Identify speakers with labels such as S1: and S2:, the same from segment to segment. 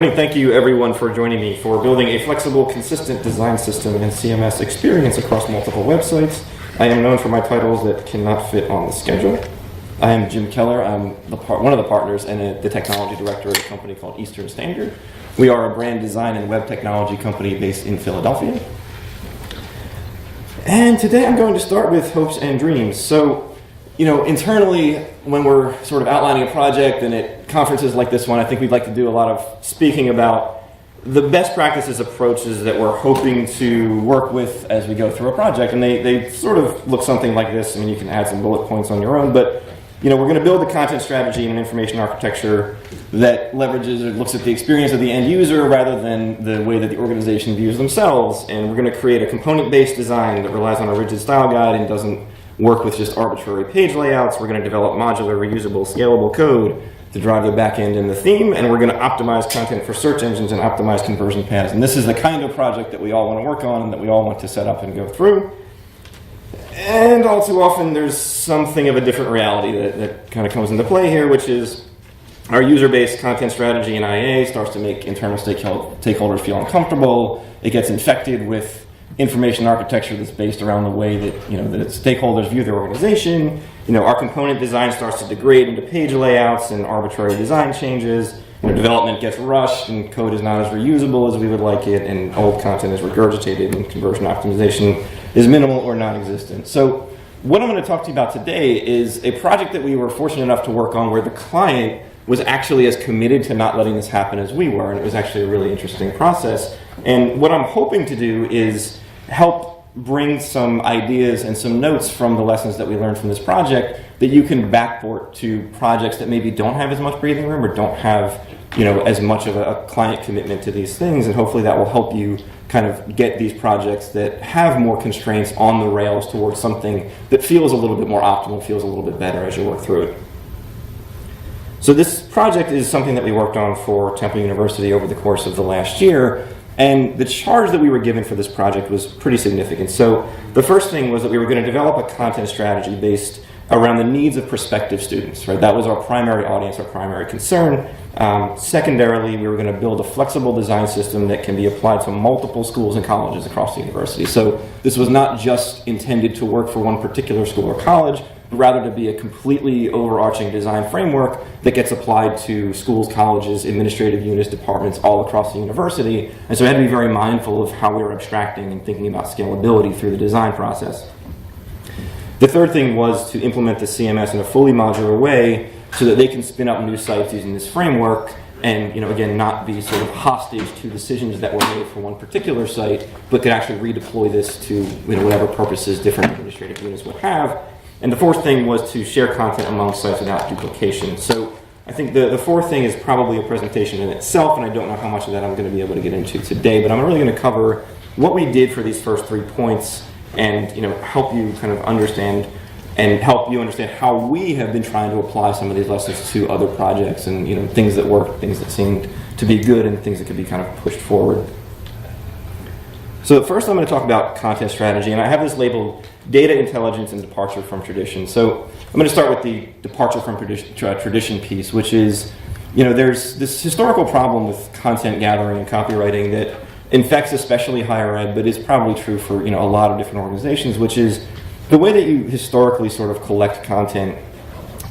S1: Thank you everyone for joining me for building a flexible, consistent design system and CMS experience across multiple websites. I am known for my titles that cannot fit on the schedule. I am Jim Keller. I'm one of the partners and the technology director at a company called Eastern Standard. We are a brand design and web technology company based in Philadelphia. And today I'm going to start with hopes and dreams. So, internally, when we're sort of outlining a project and at conferences like this one, I think we'd like to do a lot of speaking about the best practices approaches that we're hoping to work with as we go through a project. And they sort of look something like this. I mean, you can add some bullet points on your own, but we're going to build a content strategy and an information architecture that leverages or looks at the experience of the end user rather than the way that the organization views themselves. And we're going to create a component-based design that relies on a rigid style guide and doesn't work with just arbitrary page layouts. We're going to develop modular, reusable, scalable code to drive the back end and the theme, and we're going to optimize content for search engines and optimize conversion paths. And this is the kind of project that we all want to work on and that we all want to set up and go through. And all too often there's something of a different reality that kind of comes into play here, which is our user-based content strategy in IA starts to make internal stakeholders feel uncomfortable. It gets infected with information architecture that's based around the way that that stakeholders view their organization. Our component design starts to degrade into page layouts and arbitrary design changes. Development gets rushed and code is not as reusable as we would like it, and old content is regurgitated and conversion optimization is minimal or non-existent. So what I'm going to talk to you about today is a project that we were fortunate enough to work on where the client was actually as committed to not letting this happen as we were, and it was actually a really interesting process. And what I'm hoping to do is help bring some ideas and some notes from the lessons that we learned from this project that you can backport to projects that maybe don't have as much breathing room or don't have as much of a client commitment to these things, and hopefully that will help you kind of get these projects that have more constraints on the rails towards something that feels a little bit more optimal, feels a little bit better as you work through it. So this project is something that we worked on for Temple University over the course of the last year. And the charge that we were given for this project was pretty significant. So the first thing was that we were going to develop a content strategy based around the needs of prospective students, right? That was our primary audience, our primary concern. Secondarily, we were going to build a flexible design system that can be applied to multiple schools and colleges across the university. So this was not just intended to work for one particular school or college, but rather to be a completely overarching design framework that gets applied to schools, colleges, administrative units, departments all across the university. And so we had to be very mindful of how we were abstracting and thinking about scalability through the design process. The third thing was to implement the CMS in a fully modular way so that they can spin up new sites using this framework and, again, not be sort of hostage to decisions that were made for one particular site, but could actually redeploy this to whatever purposes different administrative units would have. And the fourth thing was to share content among sites without duplication. So I think the fourth thing is probably a presentation in itself, and I don't know how much of that I'm going to be able to get into today, but I'm really going to cover what we did for these first 3 points and help you kind of understand and help you understand how we have been trying to apply some of these lessons to other projects and things that worked, things that seemed to be good, and things that could be kind of pushed forward. So first I'm going to talk about content strategy, and I have this labeled data intelligence and departure from tradition. So I'm going to start with the departure from tradition piece, which is, there's this historical problem with content gathering and copywriting that infects especially higher ed, but is probably true for a lot of different organizations, which is the way that you historically sort of collect content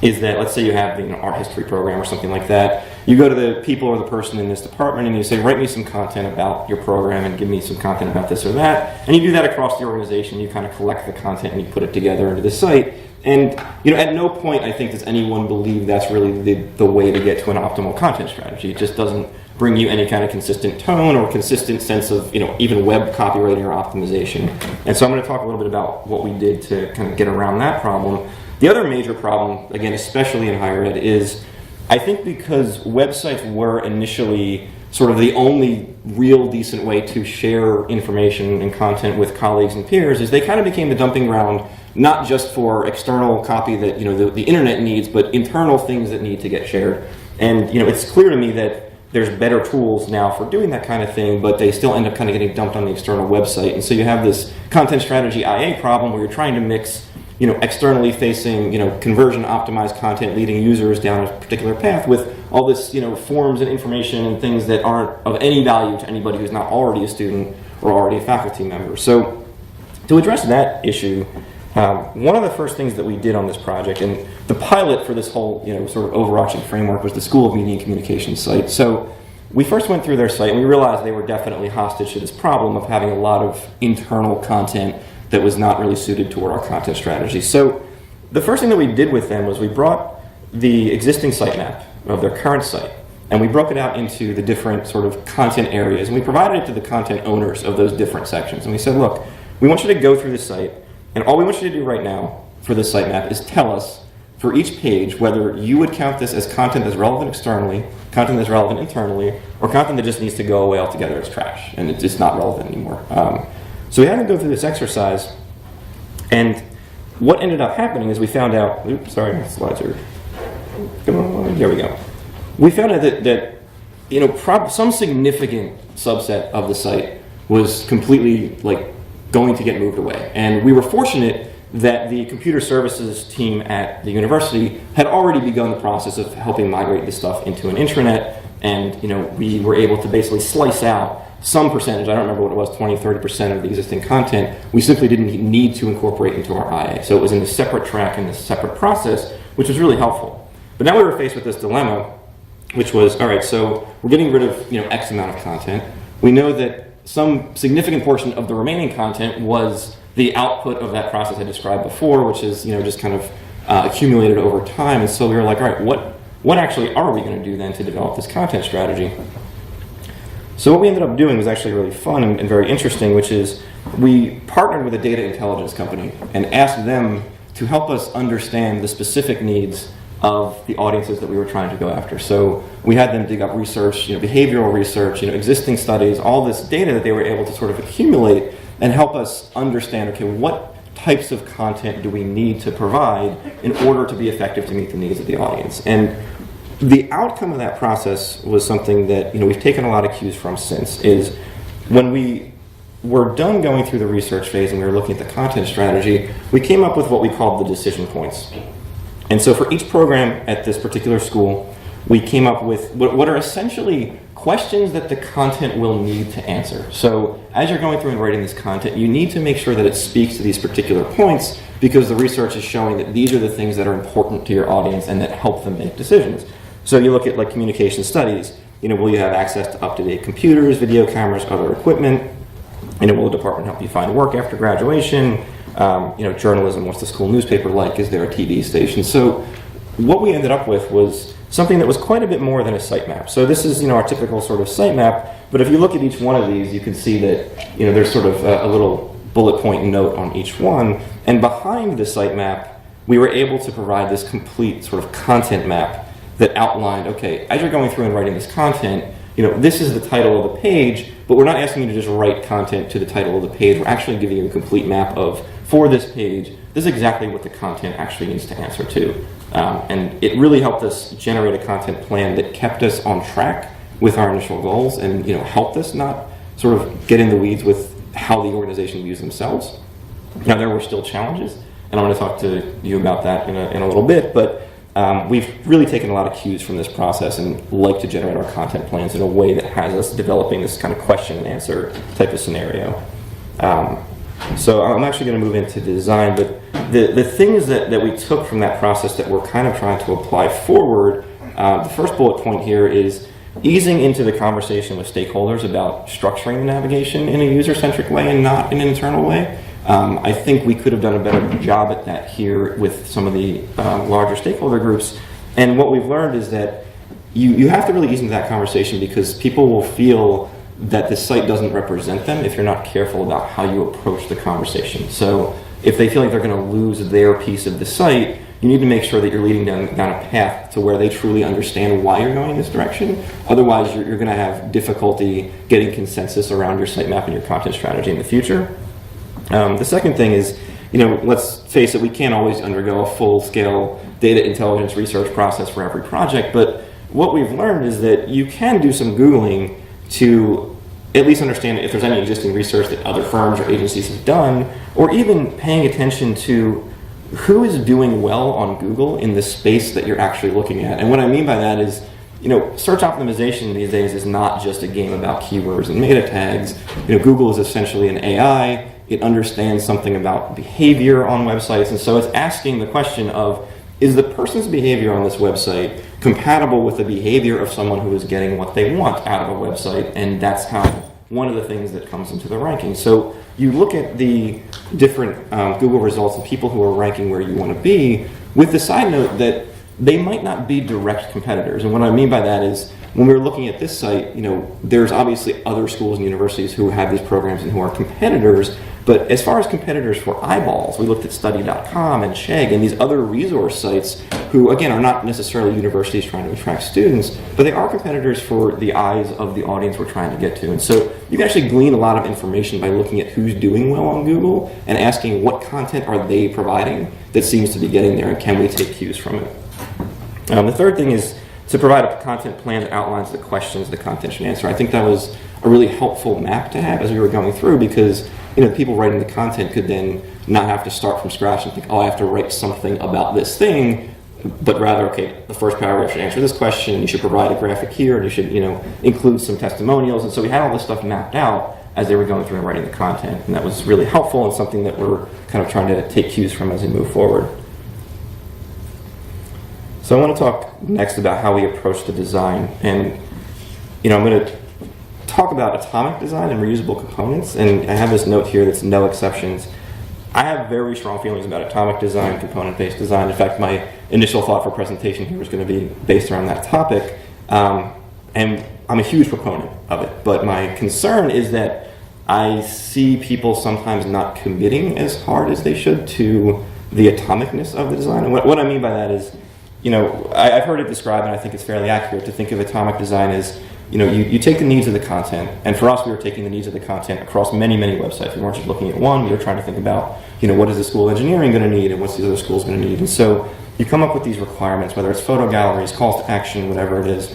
S1: is that, let's say you have an art history program or something like that. You go to the people or the person in this department and you say, write me some content about your program and give me some content about this or that. And you do that across the organization. You kind of collect the content and you put it together into the site. And at no point, I think, does anyone believe that's really the way to get to an optimal content strategy. It just doesn't bring you any kind of consistent tone or consistent sense of, even web copywriting or optimization. And so I'm going to talk a little bit about what we did to kind of get around that problem. The other major problem, again, especially in higher ed, is I think because websites were initially sort of the only real decent way to share information and content with colleagues and peers, is they kind of became the dumping ground, not just for external copy that the internet needs, but internal things that need to get shared. And it's clear to me that there's better tools now for doing that kind of thing, but they still end up kind of getting dumped on the external website. And so you have this content strategy IA problem where you're trying to mix externally facing, conversion optimized content leading users down a particular path with all this, forms and information and things that aren't of any value to anybody who's not already a student or already a faculty member. So to address that issue, one of the first things that we did on this project, and the pilot for this whole, sort of overarching framework, was the School of Media and Communications site. So we first went through their site and we realized they were definitely hostage to this problem of having a lot of internal content that was not really suited toward our content strategy. So the first thing that we did with them was we brought the existing sitemap of their current site and we broke it out into the different sort of content areas, and we provided it to the content owners of those different sections. And we said, look, we want you to go through the site, and all we want you to do right now for this sitemap is tell us for each page whether you would count this as content that's relevant externally, content that's relevant internally, or content that just needs to go away altogether as trash and it's just not relevant anymore. So we had to go through this exercise, and what ended up happening is we found out, oops, sorry, my slides are, here we go. We found out that some significant subset of the site was completely going to get moved away. And we were fortunate that the computer services team at the university had already begun the process of helping migrate this stuff into an intranet, and we were able to basically slice out some percentage, I don't remember what it was, 20-30% of the existing content, we simply didn't need to incorporate into our IA. So it was in a separate track and a separate process, which was really helpful. But now we were faced with this dilemma, which was, all right, so we're getting rid of X amount of content. We know that some significant portion of the remaining content was the output of that process I described before, which is just kind of accumulated over time. And so we were like, all right, what actually are we going to do then to develop this content strategy? So what we ended up doing was actually really fun and very interesting, which is we partnered with a data intelligence company and asked them to help us understand the specific needs of the audiences that we were trying to go after. So we had them dig up research, behavioral research, existing studies, all this data that they were able to sort of accumulate and help us understand, okay, what types of content do we need to provide in order to be effective to meet the needs of the audience? And the outcome of that process was something that we've taken a lot of cues from since, is when we were done going through the research phase and we were looking at the content strategy, we came up with what we called the decision points. And so for each program at this particular school, we came up with what are essentially questions that the content will need to answer. So as you're going through and writing this content, you need to make sure that it speaks to these particular points, because the research is showing that these are the things that are important to your audience and that help them make decisions. So you look at communication studies, will you have access to up-to-date computers, video cameras, other equipment? Will the department help you find work after graduation? Journalism, what's the school newspaper like? Is there a TV station? So what we ended up with was something that was quite a bit more than a sitemap. So this is our typical sort of sitemap, but if you look at each one of these, you can see that there's sort of a little bullet point note on each one, and behind the sitemap, we were able to provide this complete sort of content map that outlined, okay, as you're going through and writing this content, this is the title of the page, but we're not asking you to just write content to the title of the page. We're actually giving you a complete map of, for this page, this is exactly what the content actually needs to answer to. And it really helped us generate a content plan that kept us on track with our initial goals and helped us not sort of get in the weeds with how the organization views themselves. Now, there were still challenges, and I'm going to talk to you about that in a little bit, but we've really taken a lot of cues from this process and like to generate our content plans in a way that has us developing this kind of question and answer type of scenario. So I'm actually going to move into design, but the things that we took from that process that we're kind of trying to apply forward, the first bullet point here is easing into the conversation with stakeholders about structuring the navigation in a user-centric way and not in an internal way. I think we could have done a better job at that here with some of the larger stakeholder groups. And what we've learned is that you have to really ease into that conversation, because people will feel that the site doesn't represent them if you're not careful about how you approach the conversation. So if they feel like they're going to lose their piece of the site, you need to make sure that you're leading down a path to where they truly understand why you're going in this direction. Otherwise, you're going to have difficulty getting consensus around your sitemap and your content strategy in the future. The second thing is, let's face it, we can't always undergo a full-scale data intelligence research process for every project, but what we've learned is that you can do some Googling to at least understand if there's any existing research that other firms or agencies have done, or even paying attention to who is doing well on Google in the space that you're actually looking at. And what I mean by that is, search optimization these days is not just a game about keywords and meta tags. Google is essentially an AI. It understands something about behavior on websites, and so it's asking the question of, is the person's behavior on this website compatible with the behavior of someone who is getting what they want out of a website? And that's how one of the things that comes into the ranking. So you look at the different Google results and people who are ranking where you want to be, with the side note that they might not be direct competitors. And what I mean by that is, when we were looking at this site, there's obviously other schools and universities who have these programs and who are competitors. But as far as competitors for eyeballs, we looked at study.com and Chegg and these other resource sites who, again, are not necessarily universities trying to attract students, but they are competitors for the eyes of the audience we're trying to get to. And so you can actually glean a lot of information by looking at who's doing well on Google and asking what content are they providing that seems to be getting there, and can we take cues from it. The third thing is to provide a content plan that outlines the questions the content should answer. I think that was a really helpful map to have as we were going through, because people writing the content could then not have to start from scratch and think, oh, I have to write something about this thing, but rather, okay, the first paragraph should answer this question, and you should provide a graphic here, and you should include some testimonials. And so we had all this stuff mapped out as they were going through and writing the content, and that was really helpful and something that we're kind of trying to take cues from as we move forward. So I want to talk next about how we approach the design, and I'm going to talk about atomic design and reusable components, and I have this note here that's no exceptions. I have very strong feelings about atomic design, component-based design. In fact, my initial thought for presentation here was going to be based around that topic, and I'm a huge proponent of it. But my concern is that I see people sometimes not committing as hard as they should to the atomicness of the design. And what I mean by that is, I've heard it described, and I think it's fairly accurate, to think of atomic design as you take the needs of the content, and for us, we were taking the needs of the content across many, many websites. We weren't just looking at one. We were trying to think about, what is the school of engineering going to need, and what's the other schools going to need. And so you come up with these requirements, whether it's photo galleries, calls to action, whatever it is,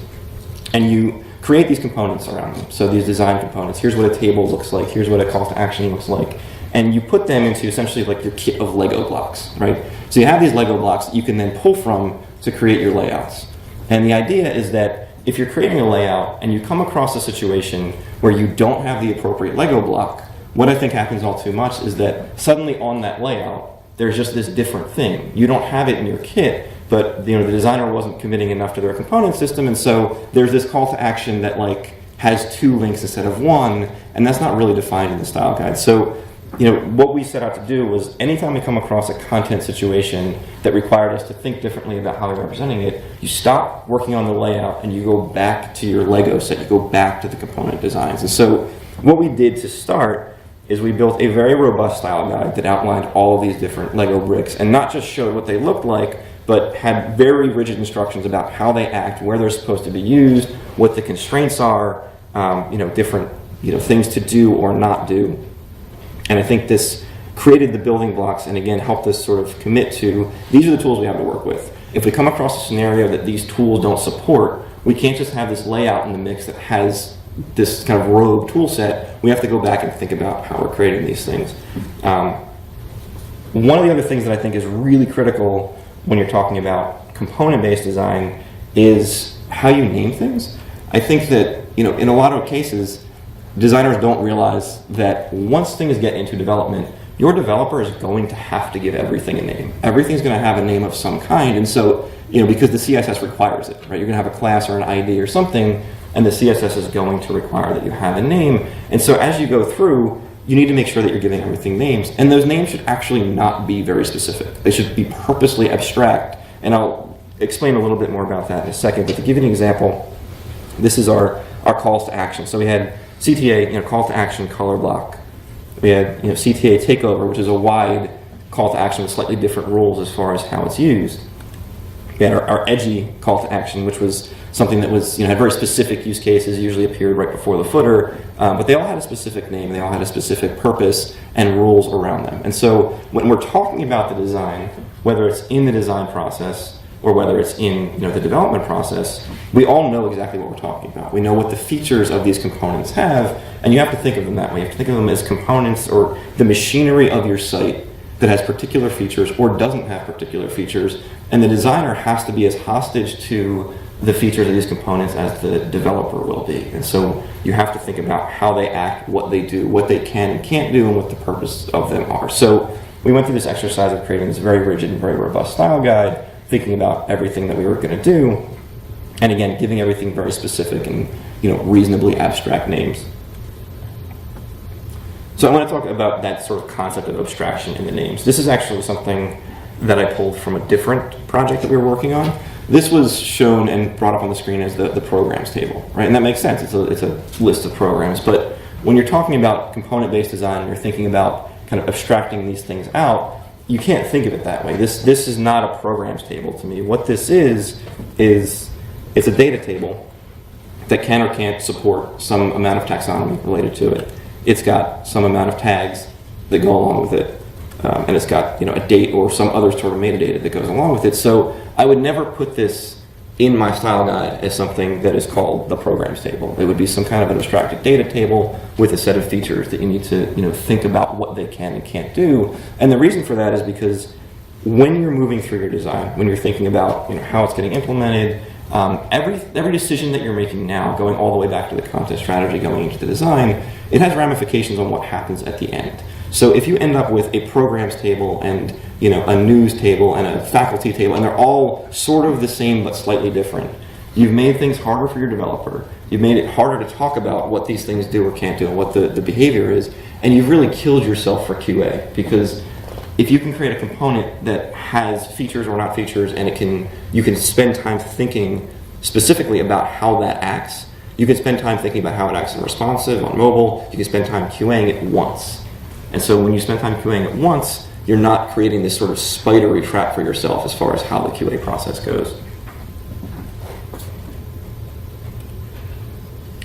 S1: and you create these components around them. So these design components. Here's what a table looks like. Here's what a call to action looks like. And you put them into essentially like your kit of Lego blocks, right? So you have these Lego blocks that you can then pull from to create your layouts. And the idea is that if you're creating a layout and you come across a situation where you don't have the appropriate Lego block, what I think happens all too much is that suddenly on that layout, there's just this different thing. You don't have it in your kit, but the designer wasn't committing enough to their component system, and so there's this call to action that has 2 links instead of 1, and that's not really defined in the style guide. So what we set out to do was, anytime we come across a content situation that required us to think differently about how we're representing it, you stop working on the layout and you go back to your Lego set, you go back to the component designs. And so what we did to start is we built a very robust style guide that outlined all of these different Lego bricks, and not just showed what they looked like, but had very rigid instructions about how they act, where they're supposed to be used, what the constraints are, different things to do or not do. And I think this created the building blocks, and again helped us sort of commit to, these are the tools we have to work with. If we come across a scenario that these tools don't support, we can't just have this layout in the mix that has this kind of rogue tool set. We have to go back and think about how we're creating these things. One of the other things that I think is really critical when you're talking about component-based design is how you name things. I think that in a lot of cases, designers don't realize that once things get into development, your developer is going to have to give everything a name. Everything's going to have a name of some kind, and so because the CSS requires it, right? You're going to have a class or an ID or something, and the CSS is going to require that you have a name. And so as you go through, you need to make sure that you're giving everything names, and those names should actually not be very specific. They should be purposely abstract, and I'll explain a little bit more about that in a second. But to give you an example, this is our calls to action. So we had CTA, call to action color block. We had, CTA takeover, which is a wide call to action with slightly different rules as far as how it's used. We had our edgy call to action, which was something that was, had very specific use cases, usually appeared right before the footer, but they all had a specific name, they all had a specific purpose and rules around them. And so when we're talking about the design, whether it's in the design process or whether it's in the development process, we all know exactly what we're talking about. We know what the features of these components have, and you have to think of them that way. You have to think of them as components or the machinery of your site that has particular features or doesn't have particular features, and the designer has to be as hostage to the features of these components as the developer will be. And so you have to think about how they act, what they do, what they can and can't do, and what the purpose of them are. So we went through this exercise of creating this very rigid and very robust style guide, thinking about everything that we were going to do, and again, giving everything very specific and reasonably abstract names. So I want to talk about that sort of concept of abstraction in the names. This is actually something that I pulled from a different project that we were working on. This was shown and brought up on the screen as the programs table, right? And that makes sense. It's a list of programs. But when you're talking about component-based design, and you're thinking about kind of abstracting these things out, you can't think of it that way. This is not a programs table to me. What this is it's a data table that can or can't support some amount of taxonomy related to it. It's got some amount of tags that go along with it. And it's got a date or some other sort of metadata that goes along with it. So I would never put this in my style guide as something that is called the programs table. It would be some kind of an abstracted data table with a set of features that you need to think about what they can and can't do. And the reason for that is because when you're moving through your design, when you're thinking about how it's getting implemented, every decision that you're making now, going all the way back to the content strategy, going into the design, it has ramifications on what happens at the end. So if you end up with a programs table and a news table and a faculty table, and they're all sort of the same but slightly different, you've made things harder for your developer. You've made it harder to talk about what these things do or can't do and what the behavior is, and you've really killed yourself for QA. Because if you can create a component that has features or not features, and you can spend time thinking specifically about how that acts. You can spend time thinking about how it acts on responsive, on mobile. You can spend time QAing it once. And so when you spend time QAing it once, you're not creating this sort of spidery trap for yourself as far as how the QA process goes.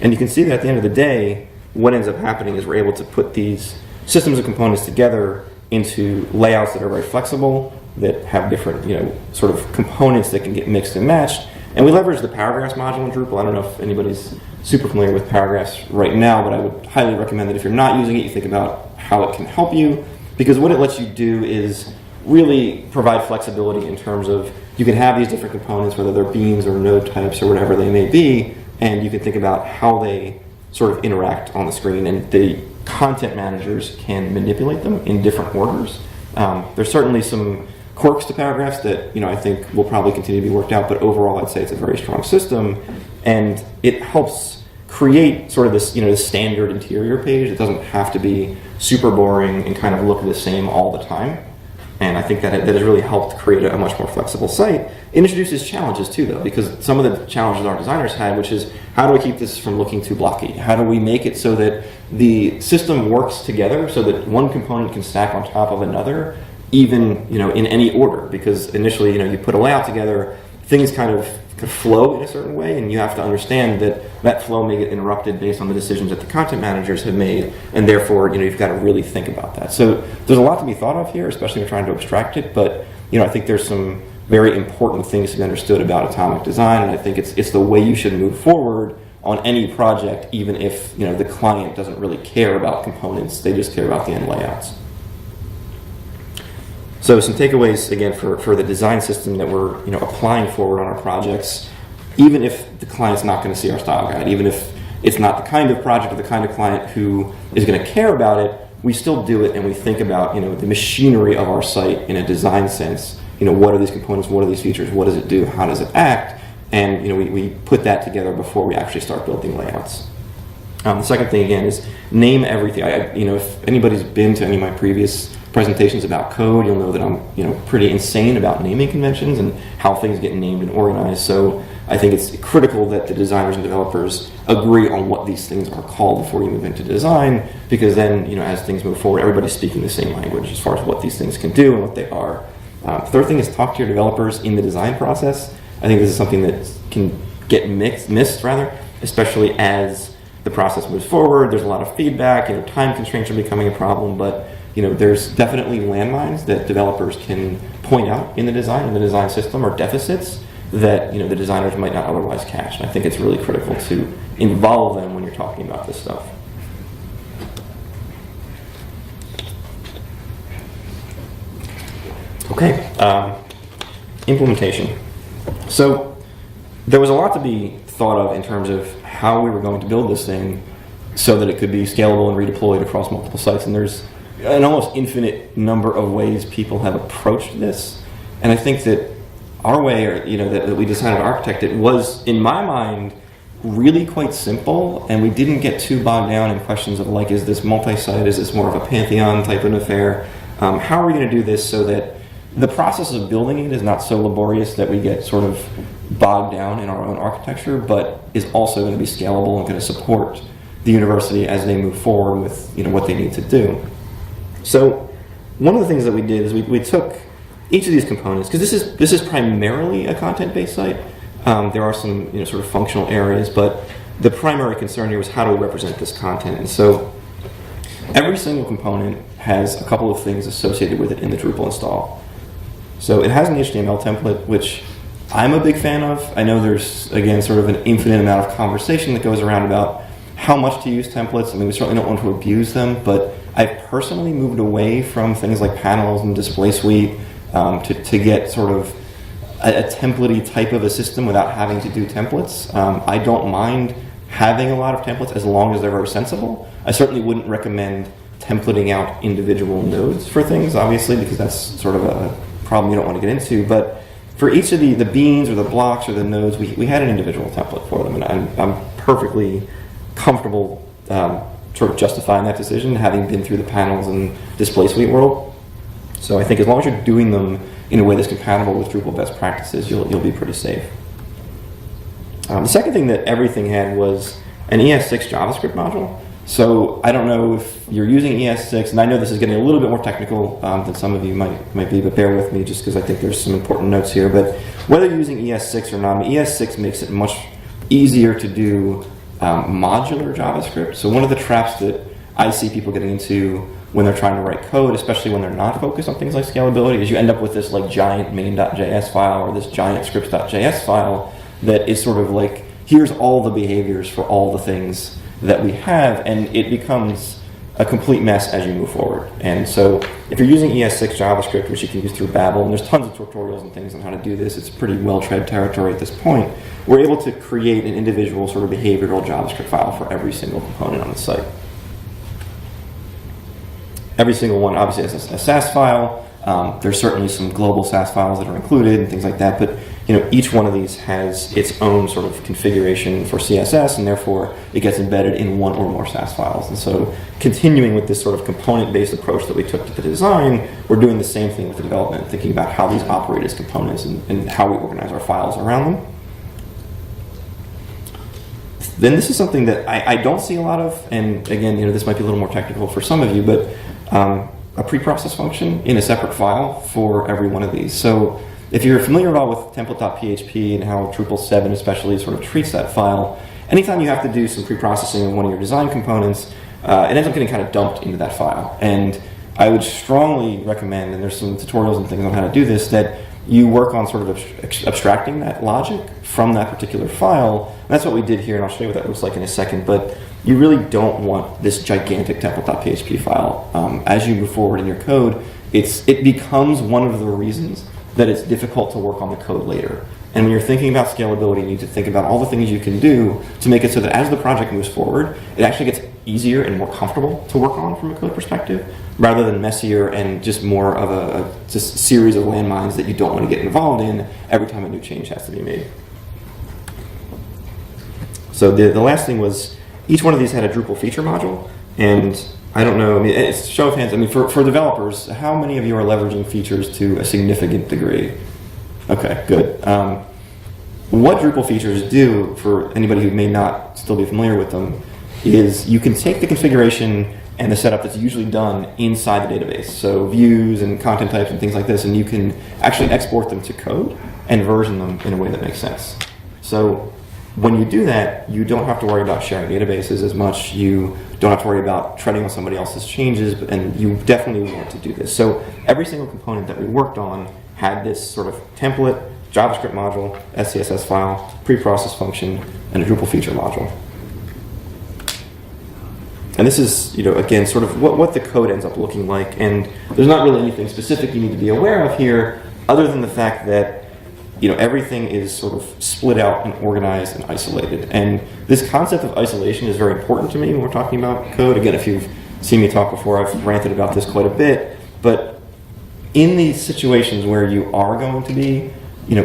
S1: And you can see that at the end of the day, what ends up happening is we're able to put these systems of components together into layouts that are very flexible, that have different, sort of components that can get mixed and matched. And we leverage the paragraphs module in Drupal. I don't know if anybody's super familiar with paragraphs right now, but I would highly recommend that if you're not using it, you think about how it can help you, because what it lets you do is really provide flexibility in terms of you can have these different components, whether they're beans or node types or whatever they may be, and you can think about how they sort of interact on the screen, and the content managers can manipulate them in different orders. There's certainly some quirks to paragraphs that I think will probably continue to be worked out, but overall I'd say it's a very strong system, and it helps create sort of this this standard interior page. It doesn't have to be super boring and kind of look the same all the time. And I think that has really helped create a much more flexible site. It introduces challenges too, though, because some of the challenges our designers had, which is how do we keep this from looking too blocky? How do we make it so that the system works together so that one component can stack on top of another, even in any order? Because initially, you put a layout together, things kind of flow in a certain way, and you have to understand that flow may get interrupted based on the decisions that the content managers have made, and therefore you've got to really think about that. So there's a lot to be thought of here, especially when trying to abstract it, but I think there's some very important things to be understood about atomic design, and I think it's the way you should move forward on any project, even if the client doesn't really care about components, they just care about the end layouts. So some takeaways, again, for the design system that we're applying forward on our projects, even if the client's not going to see our style guide, even if it's not the kind of project or the kind of client who is going to care about it, we still do it and we think about the machinery of our site in a design sense. What are these components, what are these features, what does it do, how does it act? And we put that together before we actually start building layouts. The second thing, again, is name everything. If anybody's been to any of my previous presentations about code, you'll know that I'm pretty insane about naming conventions and how things get named and organized. So I think it's critical that the designers and developers agree on what these things are called before you move into design, because then as things move forward, everybody's speaking the same language as far as what these things can do and what they are. Third thing is talk to your developers in the design process. I think this is something that can get missed, especially as the process moves forward. There's a lot of feedback. Time constraints are becoming a problem, but there's definitely landmines that developers can point out in the design system, or deficits that the designers might not otherwise catch. And I think it's really critical to involve them when you're talking about this stuff. Okay, implementation. So there was a lot to be thought of in terms of how we were going to build this thing so that it could be scalable and redeployed across multiple sites. And there's an almost infinite number of ways people have approached this. And I think that our way, or that we decided to architect it, was, in my mind, really quite simple, and we didn't get too bogged down in questions of like, is this multi-site, is this more of a Pantheon type of affair? How are we going to do this so that the process of building it is not so laborious that we get sort of bogged down in our own architecture, but is also going to be scalable and going to support the university as they move forward with what they need to do. So one of the things that we did is we took each of these components, because this is primarily a content-based site. There are some sort of functional areas, but the primary concern here was how do we represent this content. And so every single component has a couple of things associated with it in the Drupal install. So it has an HTML template, which I'm a big fan of. I know there's, again, sort of an infinite amount of conversation that goes around about how much to use templates. I mean, we certainly don't want to abuse them, but I've personally moved away from things like panels and display suite to get sort of a template-y type of a system without having to do templates. I don't mind having a lot of templates as long as they're very sensible. I certainly wouldn't recommend templating out individual nodes for things, obviously, because that's sort of a problem you don't want to get into. But for each of the beans or the blocks or the nodes, we had an individual template for them, and I'm perfectly comfortable sort of justifying that decision, having been through the panels and display suite world. So I think as long as you're doing them in a way that's compatible with Drupal best practices, you'll be pretty safe. The second thing that everything had was an ES6 JavaScript module. So I don't know if you're using ES6, and I know this is getting a little bit more technical than some of you might be, but bear with me just because I think there's some important notes here. But whether you're using ES6 or not, ES6 makes it much easier to do modular JavaScript. So one of the traps that I see people getting into when they're trying to write code, especially when they're not focused on things like scalability, is you end up with this like giant main.js file or this giant scripts.js file that is sort of like, here's all the behaviors for all the things that we have, and it becomes a complete mess as you move forward. And so if you're using ES6 JavaScript, which you can use through Babel, and there's tons of tutorials and things on how to do this, it's pretty well-tread territory at this point, we're able to create an individual sort of behavioral JavaScript file for every single component on the site. Every single one obviously has a Sass file. There's certainly some global Sass files that are included and things like that, but each one of these has its own sort of configuration for CSS, and therefore it gets embedded in one or more Sass files. And so continuing with this sort of component-based approach that we took to the design, we're doing the same thing with the development, thinking about how these operate as components and how we organize our files around them. Then this is something that I don't see a lot of, and again, this might be a little more technical for some of you, but a preprocess function in a separate file for every one of these. So if you're familiar at all with template.php and how Drupal 7 especially sort of treats that file, anytime you have to do some preprocessing of one of your design components, it ends up getting kind of dumped into that file. And I would strongly recommend, and there's some tutorials and things on how to do this, that you work on sort of abstracting that logic from that particular file. And that's what we did here, and I'll show you what that looks like in a second. But you really don't want this gigantic template.php file. As you move forward in your code, it becomes one of the reasons that it's difficult to work on the code later. And when you're thinking about scalability, you need to think about all the things you can do to make it so that as the project moves forward, it actually gets easier and more comfortable to work on from a code perspective, rather than messier and just more of a just series of landmines that you don't want to get involved in every time a new change has to be made. So the last thing was, each one of these had a Drupal feature module, and I don't know, it's show of hands, for developers, how many of you are leveraging features to a significant degree? Okay, good. What Drupal features do, for anybody who may not still be familiar with them, is you can take the configuration and the setup that's usually done inside the database, so views and content types and things like this, and you can actually export them to code and version them in a way that makes sense. So when you do that, you don't have to worry about sharing databases as much. You don't have to worry about treading on somebody else's changes, and you definitely want to do this. So every single component that we worked on had this sort of template, JavaScript module, SCSS file, preprocess function, and a Drupal feature module. And this is, again, sort of what the code ends up looking like. And there's not really anything specific you need to be aware of here, other than the fact that everything is sort of split out and organized and isolated. And this concept of isolation is very important to me when we're talking about code. Again, if you've seen me talk before, I've ranted about this quite a bit. But in these situations where you are going to be,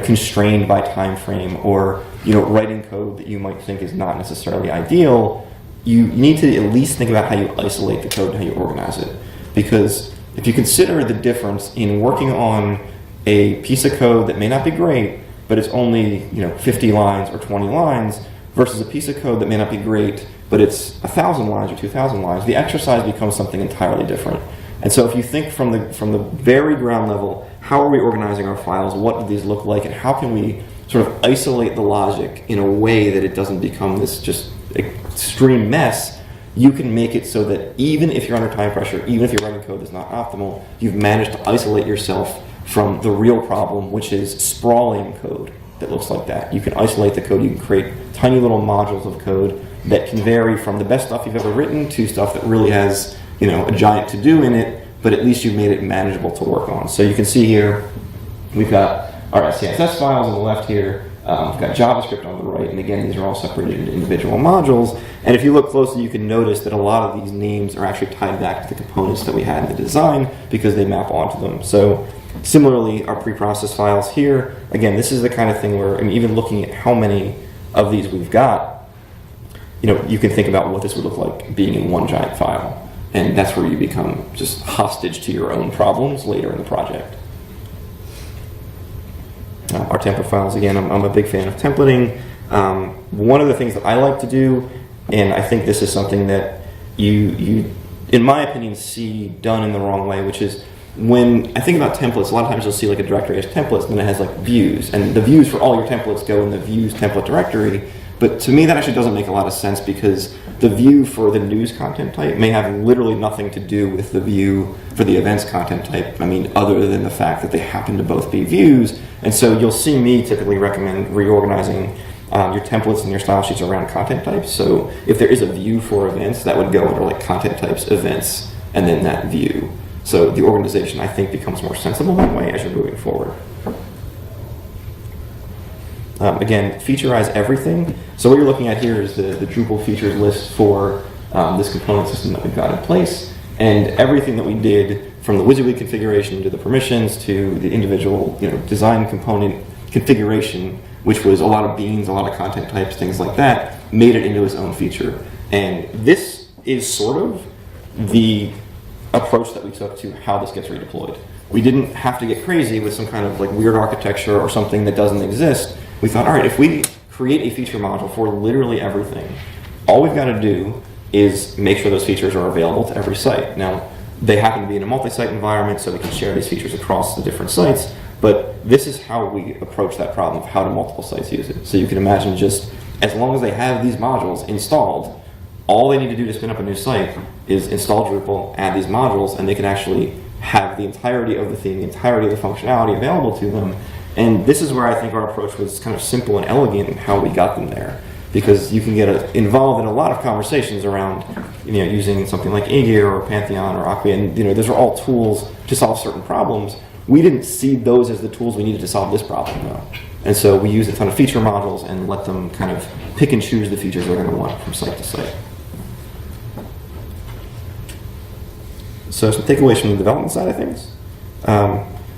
S1: constrained by time frame, or writing code that you might think is not necessarily ideal, you need to at least think about how you isolate the code and how you organize it. Because if you consider the difference in working on a piece of code that may not be great, but it's only 50 lines or 20 lines, versus a piece of code that may not be great, but it's 1,000 lines or 2,000 lines, the exercise becomes something entirely different. And so if you think from the very ground level, how are we organizing our files? What do these look like? And how can we sort of isolate the logic in a way that it doesn't become this just extreme mess? You can make it so that even if you're under time pressure, even if you're writing code that's not optimal, you've managed to isolate yourself from the real problem, which is sprawling code that looks like that. You can isolate the code. You can create tiny little modules of code that can vary from the best stuff you've ever written to stuff that really has a giant to-do in it, but at least you've made it manageable to work on. So you can see here, we've got our CSS files on the left here, we've got JavaScript on the right, and again, these are all separated into individual modules. And if you look closely, you can notice that a lot of these names are actually tied back to the components that we had in the design because they map onto them. So similarly, our preprocessed files here, again, this is the kind of thing where, even looking at how many of these we've got, you can think about what this would look like being in one giant file. And that's where you become just hostage to your own problems later in the project. Our template files, again, I'm a big fan of templating. One of the things that I like to do, and I think this is something that you in my opinion, see done in the wrong way, which is when I think about templates, a lot of times you'll see like a directory has templates, and then it has like views, and the views for all your templates go in the views template directory. But to me, that actually doesn't make a lot of sense because the view for the news content type may have literally nothing to do with the view for the events content type. Other than the fact that they happen to both be views. And so you'll see me typically recommend reorganizing your templates and your style sheets around content types. So if there is a view for events, that would go under like content types, events, and then that view. So the organization, I think, becomes more sensible that way as you're moving forward. Again, featureize everything. So what you're looking at here is the Drupal features list for this component system that we've got in place. And everything that we did, from the WYSIWYG configuration to the permissions to the individual design component configuration, which was a lot of beans, a lot of content types, things like that, made it into its own feature. And this is sort of the approach that we took to how this gets redeployed. We didn't have to get crazy with some kind of like weird architecture or something that doesn't exist. We thought, all right, if we create a feature module for literally everything, all we've got to do is make sure those features are available to every site. Now, they happen to be in a multi-site environment, so we can share these features across the different sites, but this is how we approach that problem of how do multiple sites use it. So you can imagine just as long as they have these modules installed, all they need to do to spin up a new site is install Drupal, add these modules, and they can actually have the entirety of the theme, the entirety of the functionality available to them. And this is where I think our approach was kind of simple and elegant in how we got them there. Because you can get involved in a lot of conversations around using something like Aegir or Pantheon or Acquia, and those are all tools to solve certain problems. We didn't see those as the tools we needed to solve this problem, though. And so we used a ton of feature modules and let them kind of pick and choose the features they're going to want from site to site. So some takeaways from the development side of things.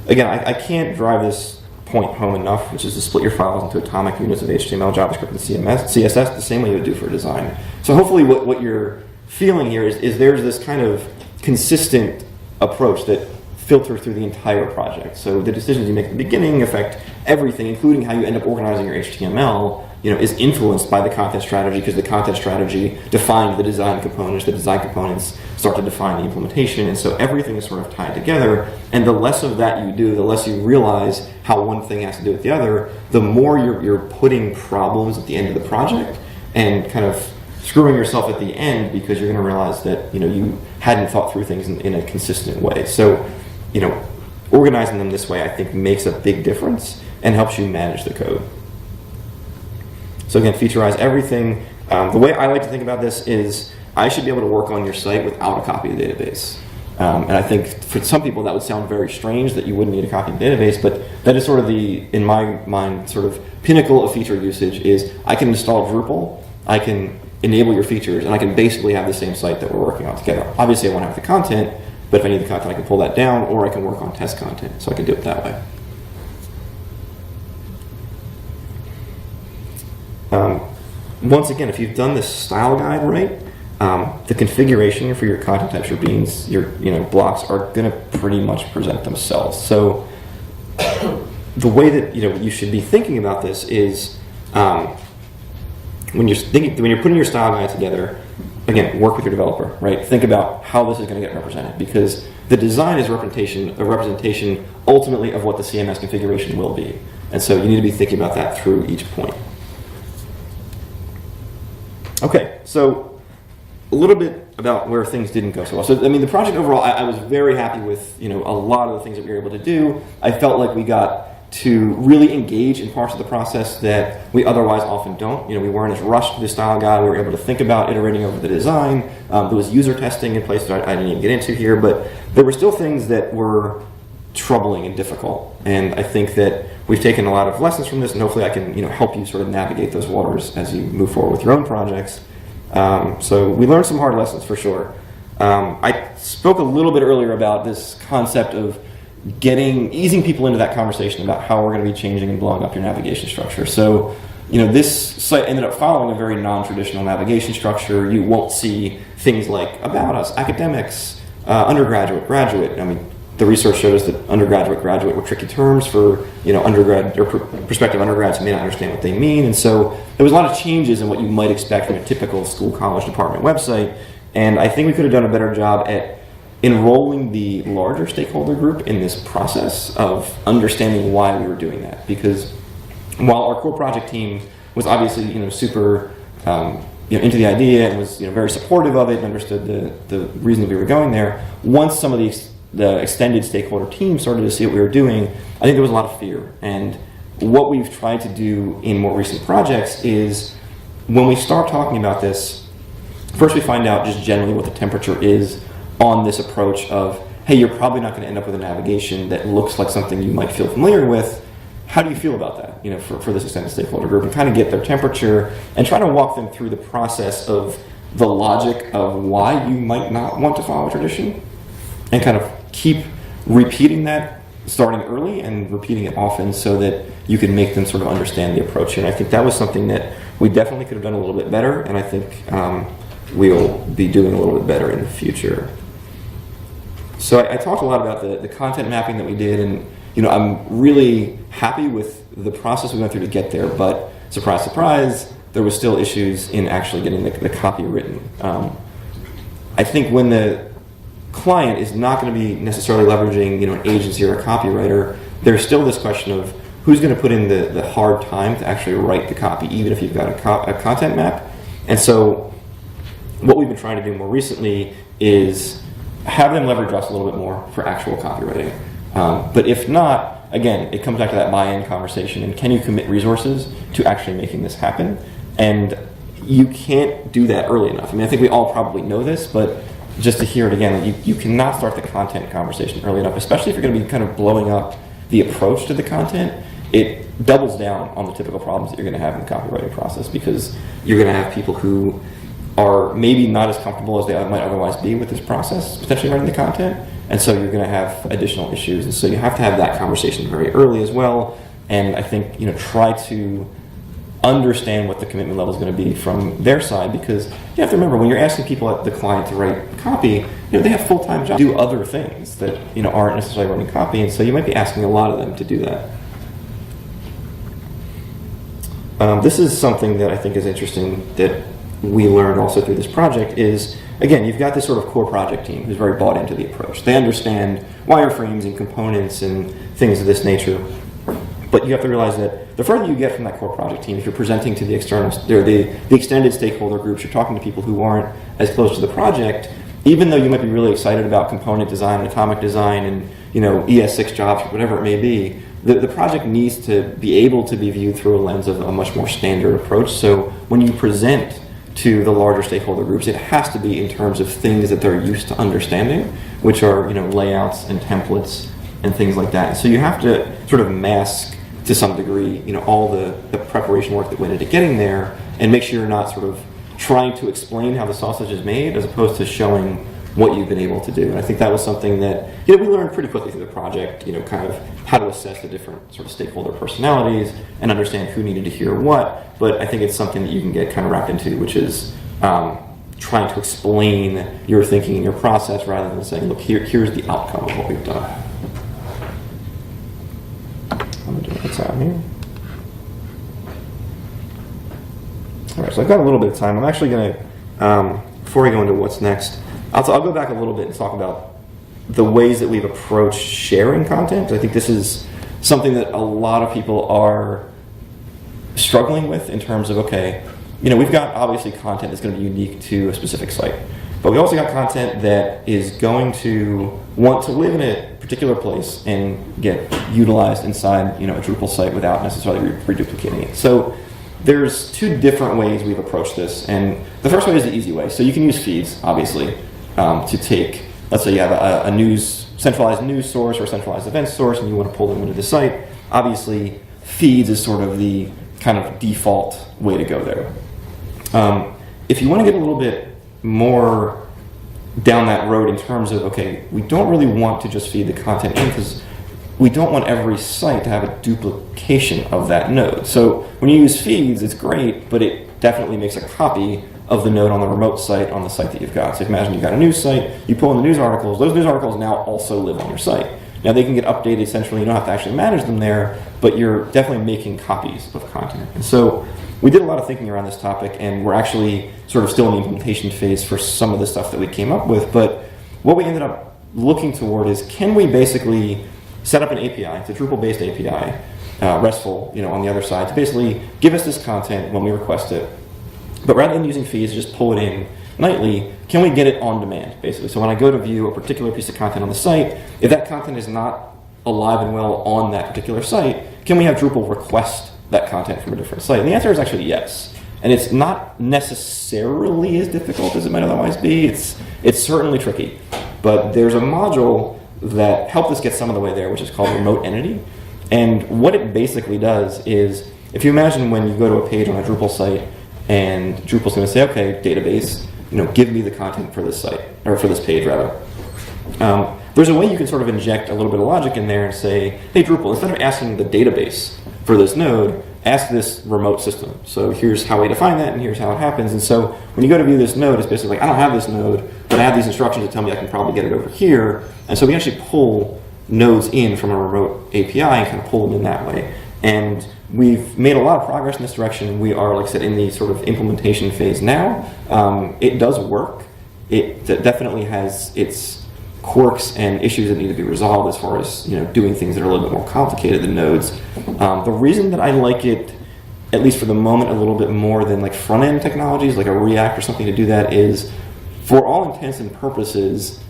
S1: Again, I can't drive this point home enough, which is to split your files into atomic units of HTML, JavaScript, and CSS the same way you would do for design. So hopefully what you're feeling here is there's this kind of consistent approach that filters through the entire project. So the decisions you make at the beginning affect everything, including how you end up organizing your HTML, is influenced by the content strategy, because the content strategy defined the design components start to define the implementation, and so everything is sort of tied together. And the less of that you do, the less you realize how one thing has to do with the other, the more you're putting problems at the end of the project and kind of screwing yourself at the end, because you're going to realize that you hadn't thought through things in a consistent way. So organizing them this way, I think, makes a big difference and helps you manage the code. So again, featureize everything. The way I like to think about this is I should be able to work on your site without a copy of the database. And I think for some people that would sound very strange that you wouldn't need a copy of the database, but that is sort of in my mind, sort of pinnacle of feature usage is I can install Drupal, I can enable your features, and I can basically have the same site that we're working on together. Obviously, I want to have the content, but if I need the content, I can pull that down, or I can work on test content, so I can do it that way. Once again, if you've done this style guide right, the configuration for your content types, your beans, your blocks are going to pretty much present themselves. So the way that you should be thinking about this is when you're putting your style guide together. Again, work with your developer, right? Think about how this is going to get represented, because the design is a representation ultimately of what the CMS configuration will be, and so you need to be thinking about that through each point. Okay, so a little bit about where things didn't go so well. So, I mean, the project overall, I was very happy with, a lot of the things that we were able to do. I felt like we got to really engage in parts of the process that we otherwise often don't. We weren't as rushed to the style guide. We were able to think about iterating over the design. There was user testing in place that I didn't even get into here, but there were still things that were troubling and difficult. And I think that we've taken a lot of lessons from this, and hopefully I can help you sort of navigate those waters as you move forward with your own projects. So we learned some hard lessons for sure. I spoke a little bit earlier about this concept of easing people into that conversation about how we're going to be changing and blowing up your navigation structure. So, this site ended up following a very non-traditional navigation structure. You won't see things like about us, academics, undergraduate, graduate. I mean, the research showed us that undergraduate, graduate were tricky terms for, undergrad or prospective undergrads who may not understand what they mean. And so there was a lot of changes in what you might expect from a typical school college department website. And I think we could have done a better job at enrolling the larger stakeholder group in this process of understanding why we were doing that. Because while our core project team was obviously super into the idea and was very supportive of it and understood the reason that we were going there, once some of the extended stakeholder team started to see what we were doing, I think there was a lot of fear. And what we've tried to do in more recent projects is when we start talking about this, first we find out just generally what the temperature is on this approach of, hey, you're probably not going to end up with a navigation that looks like something you might feel familiar with. How do you feel about that, for this extended stakeholder group, and kind of get their temperature and try to walk them through the process of the logic of why you might not want to follow tradition, and kind of keep repeating that, starting early and repeating it often so that you can make them sort of understand the approach. And I think that was something that we definitely could have done a little bit better, and I think we'll be doing a little bit better in the future. So I talked a lot about the content mapping that we did, and I'm really happy with the process we went through to get there, but surprise, surprise, there was still issues in actually getting the copy written. I think when the client is not going to be necessarily leveraging an agency or a copywriter, there's still this question of who's going to put in the hard time to actually write the copy, even if you've got a content map. And so what we've been trying to do more recently is have them leverage us a little bit more for actual copywriting. But if not, again, it comes back to that buy-in conversation, and can you commit resources to actually making this happen? And you can't do that early enough. I mean, I think we all probably know this, but just to hear it again, you cannot start the content conversation early enough, especially if you're going to be kind of blowing up the approach to the content. It doubles down on the typical problems that you're going to have in the copywriting process, because you're going to have people who are maybe not as comfortable as they might otherwise be with this process, potentially writing the content, and so you're going to have additional issues. And so you have to have that conversation very early as well, and I think try to understand what the commitment level is going to be from their side, because you have to remember, when you're asking people at the client to write copy, they have full-time jobs, do other things that aren't necessarily writing copy, and so you might be asking a lot of them to do that. This is something that I think is interesting that we learned also through this project is, again, you've got this sort of core project team who's very bought into the approach. They understand wireframes and components and things of this nature. But you have to realize that the further you get from that core project team, if you're presenting to the extended stakeholder groups, you're talking to people who aren't as close to the project, even though you might be really excited about component design and atomic design and ES6 jobs or whatever it may be, the project needs to be able to be viewed through a lens of a much more standard approach. So when you present to the larger stakeholder groups, it has to be in terms of things that they're used to understanding, which are layouts and templates and things like that. So you have to sort of mask to some degree all the preparation work that went into getting there, and make sure you're not sort of trying to explain how the sausage is made as opposed to showing what you've been able to do. And I think that was something that we learned pretty quickly through the project, kind of how to assess the different sort of stakeholder personalities and understand who needed to hear what. But I think it's something that you can get kind of wrapped into, which is trying to explain your thinking and your process rather than saying, look, here's the outcome of what we've done. I'm going to do what's out here. All right, so I've got a little bit of time. I'm actually going to, before we go into what's next, I'll go back a little bit and talk about the ways that we've approached sharing content. I think this is something that a lot of people are struggling with in terms of, okay, we've got obviously content that's going to be unique to a specific site, but we also got content that is going to want to live in a particular place and get utilized inside, a Drupal site without necessarily reduplicating it. So there's two different ways we've approached this, and the first way is the easy way. So you can use feeds, obviously, to take, let's say you have a centralized news source or centralized event source and you want to pull them into the site. Obviously, feeds is sort of the kind of default way to go there. If you want to get a little bit more down that road in terms of, okay, we don't really want to just feed the content in because we don't want every site to have a duplication of that node. So when you use feeds, it's great, but it definitely makes a copy of the node on the remote site on the site that you've got. So imagine you've got a news site, you pull in the news articles, those news articles now also live on your site. Now they can get updated centrally, you don't have to actually manage them there, but you're definitely making copies of content. And so we did a lot of thinking around this topic, and we're actually sort of still in the implementation phase for some of the stuff that we came up with, but what we ended up looking toward is, can we basically set up an API, it's a Drupal-based API, RESTful, on the other side, to basically give us this content when we request it. But rather than using feeds, just pull it in nightly, can we get it on demand, basically? So when I go to view a particular piece of content on the site, if that content is not alive and well on that particular site, can we have Drupal request that content from a different site? And the answer is actually yes. And it's not necessarily as difficult as it might otherwise be. It's certainly tricky. But there's a module that helped us get some of the way there, which is called Remote Entity. And what it basically does is, if you imagine when you go to a page on a Drupal site, and Drupal's going to say, okay, database, give me the content for this site, or for this page, rather. There's a way you can sort of inject a little bit of logic in there and say, hey, Drupal, instead of asking the database for this node, ask this remote system. So here's how we define that, and here's how it happens. And so when you go to view this node, it's basically like, I don't have this node, but I have these instructions that tell me I can probably get it over here. And so we actually pull nodes in from a remote API and kind of pull them in that way. And we've made a lot of progress in this direction. We are, like I said, in the sort of implementation phase now. It does work. It definitely has its quirks and issues that need to be resolved as far as doing things that are a little bit more complicated than nodes. The reason that I like it, at least for the moment, a little bit more than like front-end technologies, like a React or something to do that, is for all intents and purposes,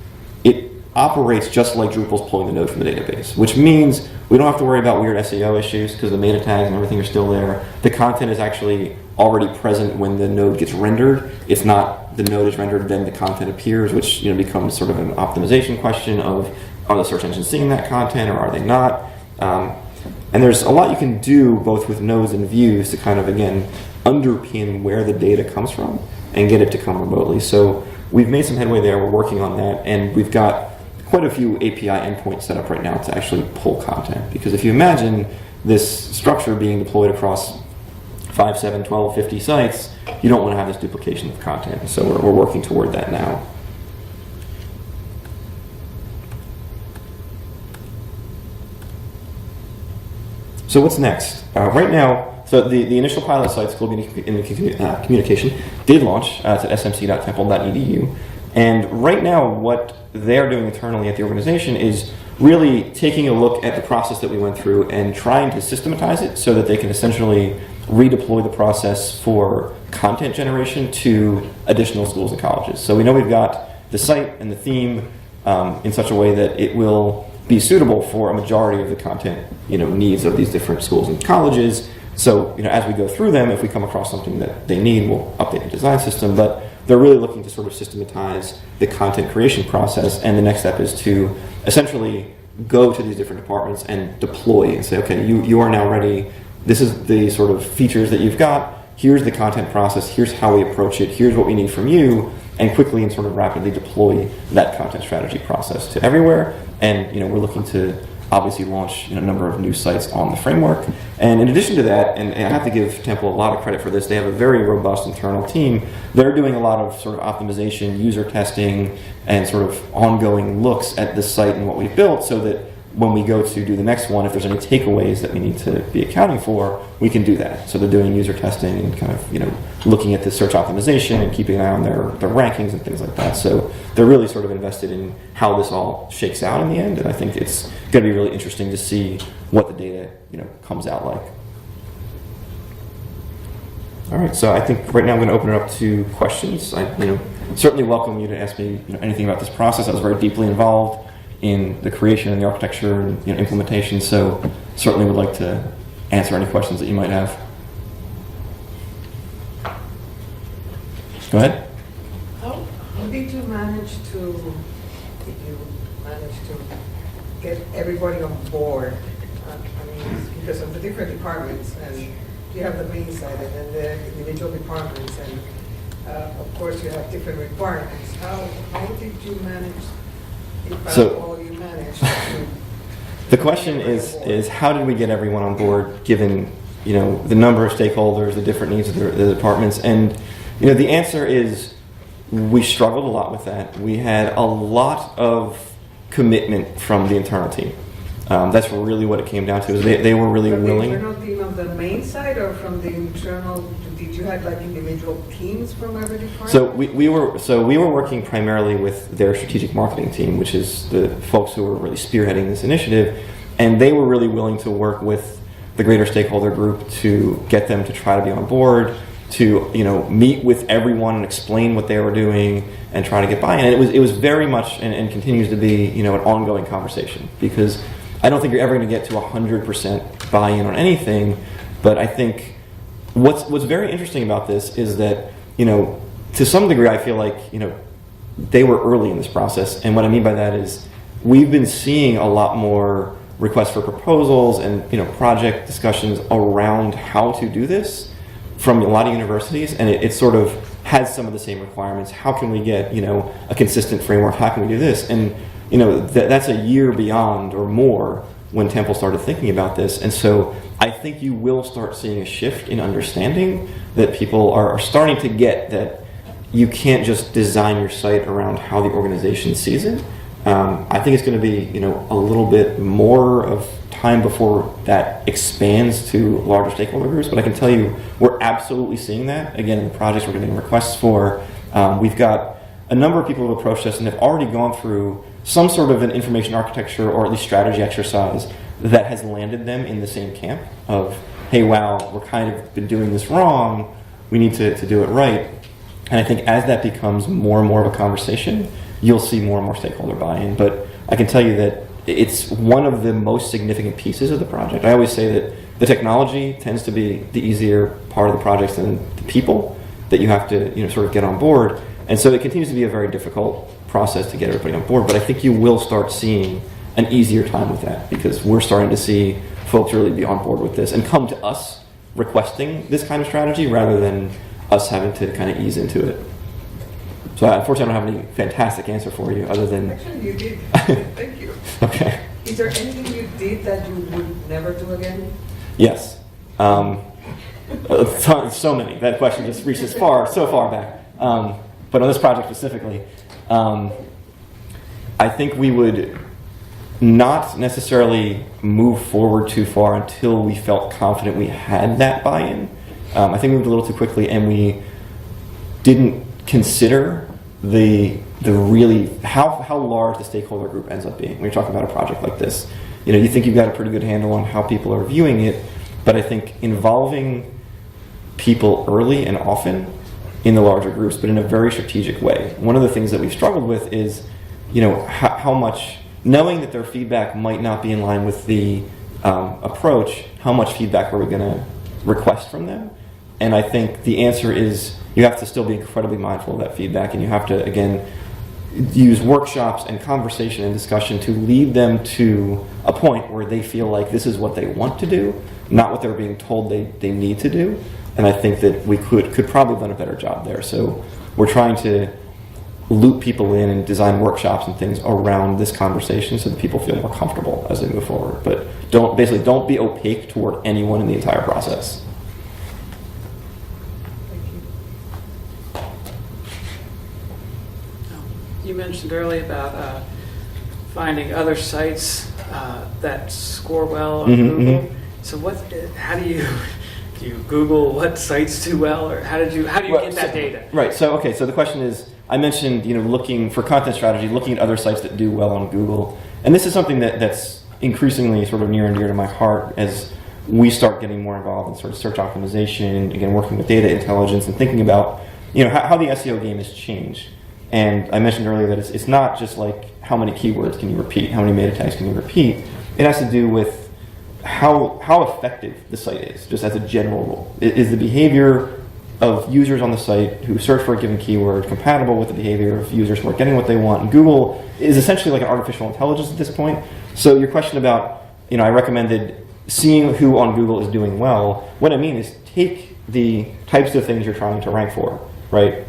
S1: it operates just like Drupal's pulling the node from the database, which means we don't have to worry about weird SEO issues because the meta tags and everything are still there. The content is actually already present when the node gets rendered. It's not the node is rendered, then the content appears, which becomes sort of an optimization question of, are the search engines seeing that content or are they not? And there's a lot you can do both with nodes and views to kind of, again, underpin where the data comes from and get it to come remotely. So we've made some headway there. We're working on that, and we've got quite a few API endpoints set up right now to actually pull content. Because if you imagine this structure being deployed across 5, 7, 12, 50 sites, you don't want to have this duplication of content. So we're working toward that now. So what's next? Right now, so the initial pilot site, School in Communication, did launch. It's at smc.temple.edu. And right now, what they're doing internally at the organization is really taking a look at the process that we went through and trying to systematize it so that they can essentially redeploy the process for content generation to additional schools and colleges. So we know we've got the site and the theme in such a way that it will be suitable for a majority of the content needs of these different schools and colleges. So, as we go through them, if we come across something that they need, we'll update the design system. But they're really looking to sort of systematize the content creation process. And the next step is to essentially go to these different departments and deploy and say, okay, you are now ready. This is the sort of features that you've got. Here's the content process. Here's how we approach it. Here's what we need from you. And quickly and sort of rapidly deploy that content strategy process to everywhere. And, we're looking to obviously launch a number of new sites on the framework. And in addition to that, and I have to give Temple a lot of credit for this, they have a very robust internal team. They're doing a lot of sort of optimization, user testing, and sort of ongoing looks at the site and what we've built so that when we go to do the next one, if there's any takeaways that we need to be accounting for, we can do that. So they're doing user testing and kind of, looking at the search optimization and keeping an eye on their rankings and things like that. So they're really sort of invested in how this all shakes out in the end. And I think it's going to be really interesting to see what the data, comes out like. All right, so I think right now I'm going to open it up to questions. I, certainly welcome you to ask me anything about this process. I was very deeply involved in the creation and the architecture and implementation, so certainly would like to answer any questions that you might have. Go ahead.
S2: How did you manage to get everybody on board? Because of the different departments, and you have the main side and then the individual departments, and of course you have different requirements. How did you manage?
S1: The question is how did we get everyone on board given the number of stakeholders, the different needs of the departments, and the answer is we struggled a lot with that. We had a lot of commitment from the internal team. That's really what it came down to. Is they were really willing.
S2: From the internal team of the main side, or from the internal? Did you have individual teams from every department?
S1: So we were working primarily with their strategic marketing team, which is the folks who were really spearheading this initiative, and they were really willing to work with the greater stakeholder group to get them to try to be on board, to meet with everyone and explain what they were doing and try to get buy-in. And it was very much and continues to be an ongoing conversation, because I don't think you're ever going to get to 100% buy-in on anything, but I think what's very interesting about this is that, to some degree, I feel like, they were early in this process. And what I mean by that is we've been seeing a lot more requests for proposals and, project discussions around how to do this from a lot of universities. And it sort of has some of the same requirements. How can we get, a consistent framework? How can we do this? And, that's a year beyond or more when Temple started thinking about this. And so I think you will start seeing a shift in understanding that people are starting to get that you can't just design your site around how the organization sees it. I think it's going to be, a little bit more of time before that expands to larger stakeholder groups. But I can tell you, we're absolutely seeing that. Again, in the projects we're getting requests for, we've got a number of people who have approached us and have already gone through some sort of an information architecture or at least strategy exercise that has landed them in the same camp of, hey, wow, we're kind of been doing this wrong. We need to do it right. And I think as that becomes more and more of a conversation, you'll see more and more stakeholder buy-in. But I can tell you that it's one of the most significant pieces of the project. I always say that the technology tends to be the easier part of the project than the people that you have to sort of get on board. And so it continues to be a very difficult process to get everybody on board. But I think you will start seeing an easier time with that, because we're starting to see folks really be on board with this and come to us requesting this kind of strategy rather than us having to kind of ease into it. So unfortunately I don't have any fantastic answer for you other than...
S2: Actually, you did. Thank you.
S1: Okay.
S2: Is there anything you did that you would never do again?
S1: Yes. So many. That question just reaches so far back. But on this project specifically, I think we would not necessarily move forward too far until we felt confident we had that buy-in. I think we moved a little too quickly, and we didn't consider the really how large the stakeholder group ends up being when you're talking about a project like this. You think you've got a pretty good handle on how people are viewing it, but I think involving people early and often in the larger groups, but in a very strategic way. One of the things that we've struggled with is, how much, knowing that their feedback might not be in line with the approach, how much feedback are we going to request from them. And I think the answer is you have to still be incredibly mindful of that feedback, and you have to, again, use workshops and conversation and discussion to lead them to a point where they feel like this is what they want to do, not what they're being told they need to do. And I think that we could probably have done a better job there. So we're trying to loop people in and design workshops and things around this conversation so that people feel more comfortable as they move forward. But don't be opaque toward anyone in the entire process.
S3: You mentioned earlier about finding other sites that score well on Google. So how do you Google what sites do well, or how do you get that data?
S1: Right. So the question is, I mentioned looking for content strategy, looking at other sites that do well on Google, and this is something that's increasingly sort of near and dear to my heart as we start getting more involved in sort of search optimization, again working with data intelligence and thinking about how the SEO game has changed. And I mentioned earlier that it's not just like how many keywords can you repeat, how many meta tags can you repeat. It has to do with how effective the site is, just as a general rule. Is the behavior of users on the site who search for a given keyword compatible with the behavior of users who are getting what they want? And Google is essentially like an artificial intelligence at this point. So your question about, I recommended seeing who on Google is doing well. What I mean is take the types of things you're trying to rank for, right?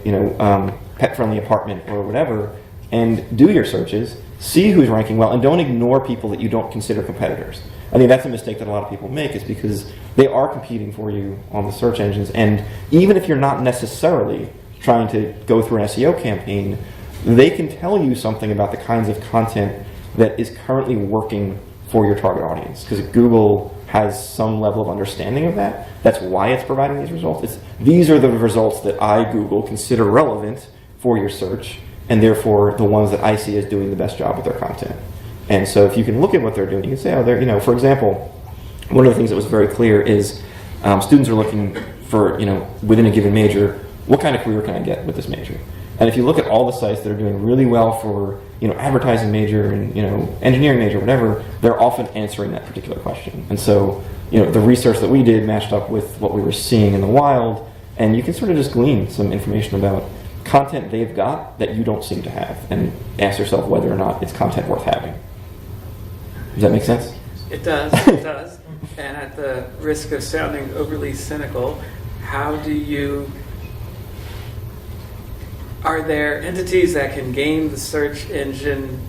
S1: Pet-friendly apartment or whatever, and do your searches, see who's ranking well, and don't ignore people that you don't consider competitors. I think that's a mistake that a lot of people make, is because they are competing for you on the search engines, and even if you're not necessarily trying to go through an SEO campaign, they can tell you something about the kinds of content that is currently working for your target audience, because Google has some level of understanding of that. That's why it's providing these results. These are the results that I, Google, consider relevant for your search, and therefore the ones that I see as doing the best job with their content. And so if you can look at what they're doing, you can say, they're, for example, one of the things that was very clear is students are looking for, within a given major, what kind of career can I get with this major? And if you look at all the sites that are doing really well for, advertising major and, engineering major, whatever, they're often answering that particular question. And so, the research that we did matched up with what we were seeing in the wild, and you can sort of just glean some information about content they've got that you don't seem to have, and ask yourself whether or not it's content worth having. Does that make sense?
S3: It does. It does. And at the risk of sounding overly cynical, are there entities that can game the search engine,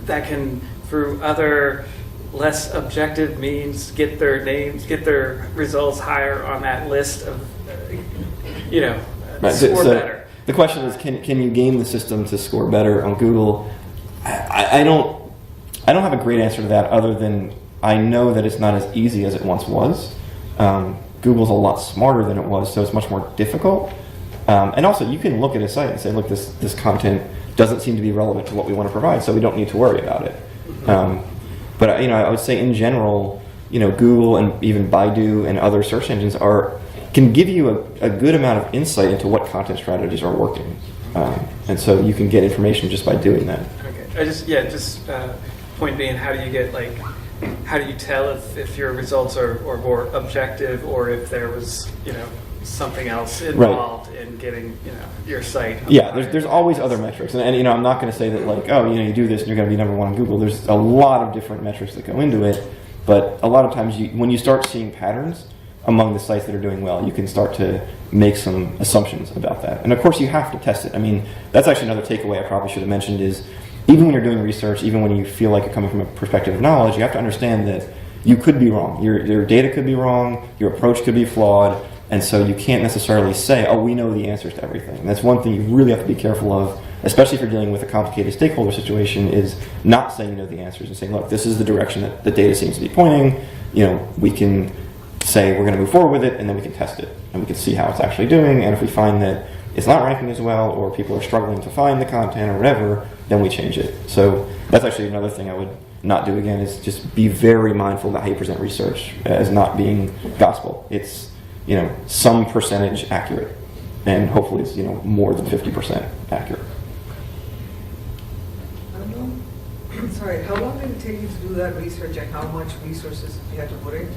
S3: that can, through other less objective means, get their names, get their results higher on that list of,
S1: right.
S3: score better?
S1: The question is, can you game the system to score better on Google? I don't have a great answer to that, other than I know that it's not as easy as it once was. Google's a lot smarter than it was, so it's much more difficult. And also, you can look at a site and say, look, this content doesn't seem to be relevant to what we want to provide, so we don't need to worry about it. But I would say in general, Google and even Baidu and other search engines can give you a good amount of insight into what content strategies are working, and so you can get information just by doing that.
S3: Okay. Point being, how do you tell if your results are more objective, or if there was something else involved in getting your site?
S1: Yeah, there's always other metrics, and I'm not going to say that you do this and you're going to be number one on Google. There's a lot of different metrics that go into it, but a lot of times when you start seeing patterns among the sites that are doing well, you can start to make some assumptions about that. And of course, you have to test it. I mean, that's actually another takeaway I probably should have mentioned is, even when you're doing research, even when you feel like you're coming from a perspective of knowledge, you have to understand that you could be wrong. Your data could be wrong, your approach could be flawed, and so you can't necessarily say, we know the answers to everything. And that's one thing you really have to be careful of, especially if you're dealing with a complicated stakeholder situation, is not saying you know the answers and saying, look, this is the direction that the data seems to be pointing. We can say we're going to move forward with it, and then we can test it, and we can see how it's actually doing, and if we find that it's not ranking as well, or people are struggling to find the content or whatever, then we change it. So that's actually another thing I would not do again, is just be very mindful about how you present research as not being gospel. It's some percentage accurate, and hopefully it's more than 50% accurate.
S2: Sorry, how long did it take you to do that research, and how much resources you had to put in?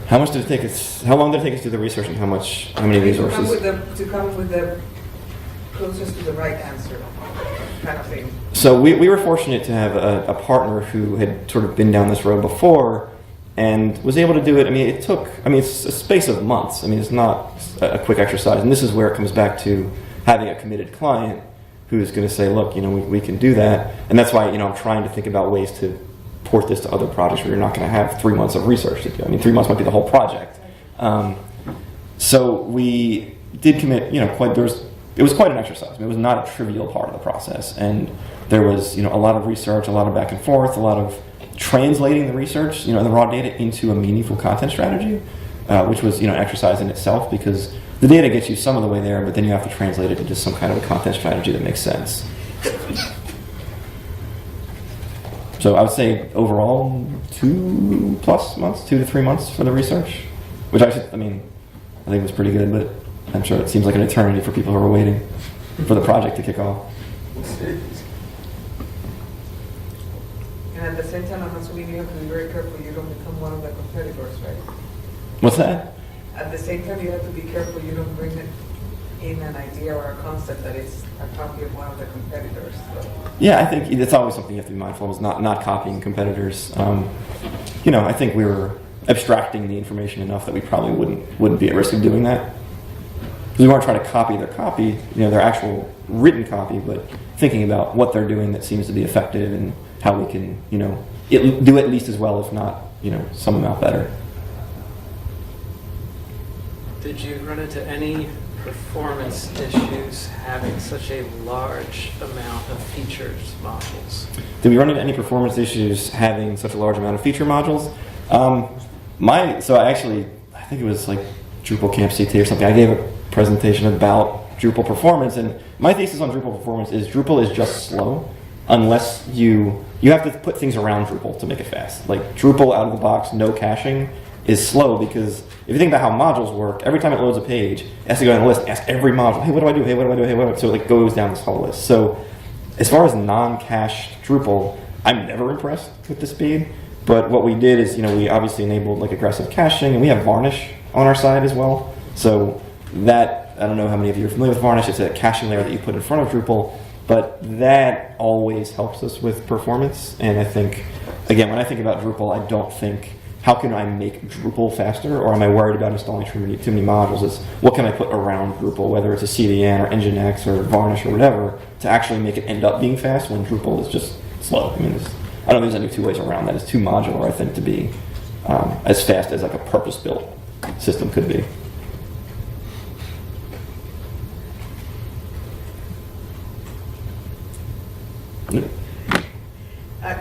S1: How much did it take us? How long did it take us to do the research, and how many resources?
S2: To come with the closest to the right answer, kind of thing.
S1: So we were fortunate to have a partner who had sort of been down this road before and was able to do it. I mean, it's a space of months. I mean, it's not a quick exercise. And this is where it comes back to having a committed client who's going to say, look, we can do that. And that's why, I'm trying to think about ways to port this to other projects where you're not going to have 3 months of research to do. I mean, 3 months might be the whole project. So we did commit, it was quite an exercise. I mean, it was not a trivial part of the process. And there was, a lot of research, a lot of back and forth, a lot of translating the research, and the raw data into a meaningful content strategy, which was, an exercise in itself, because the data gets you some of the way there, but then you have to translate it into some kind of a content strategy that makes sense. So I would say overall 2+ months, 2 to 3 months for the research, which I think was pretty good, but I'm sure it seems like an eternity for people who are waiting for the project to kick off.
S2: And at the same time, I'm assuming you have to be very careful you don't become one of the competitors, right?
S1: What's that?
S2: At the same time, you have to be careful you don't bring in an idea or a concept that is a copy of one of the competitors. So.
S1: Yeah, I think it's always something you have to be mindful of, is not copying competitors. I think we were abstracting the information enough that we probably wouldn't be at risk of doing that. Because we weren't trying to copy their copy, their actual written copy, but thinking about what they're doing that seems to be effective and how we can, do at least as well, if not, some amount better.
S3: Did you run into any performance issues having such a large amount of features modules?
S1: Did we run into any performance issues having such a large amount of feature modules? I think it was like DrupalCamp CT or something. I gave a presentation about Drupal performance, and my thesis on Drupal performance is Drupal is just slow unless you have to put things around Drupal to make it fast. Like Drupal out of the box, no caching, is slow because if you think about how modules work, every time it loads a page, it has to go down the list and ask every module, hey, what do I do? Hey, what do I do? Hey, what do I do? So it goes down this whole list. So as far as non-cached Drupal, I'm never impressed with the speed. But what we did is, we obviously enabled like aggressive caching, and we have Varnish on our side as well. So that, I don't know how many of you are familiar with Varnish. It's a caching layer that you put in front of Drupal, but that always helps us with performance. And I think, again, when I think about Drupal, I don't think, how can I make Drupal faster, or am I worried about installing too many modules? It's what can I put around Drupal, whether it's a CDN or Nginx or Varnish or whatever, to actually make it end up being fast when Drupal is just slow. I mean, I don't think there's any two ways around that. It's too modular, I think, to be as fast as like a purpose-built system could be.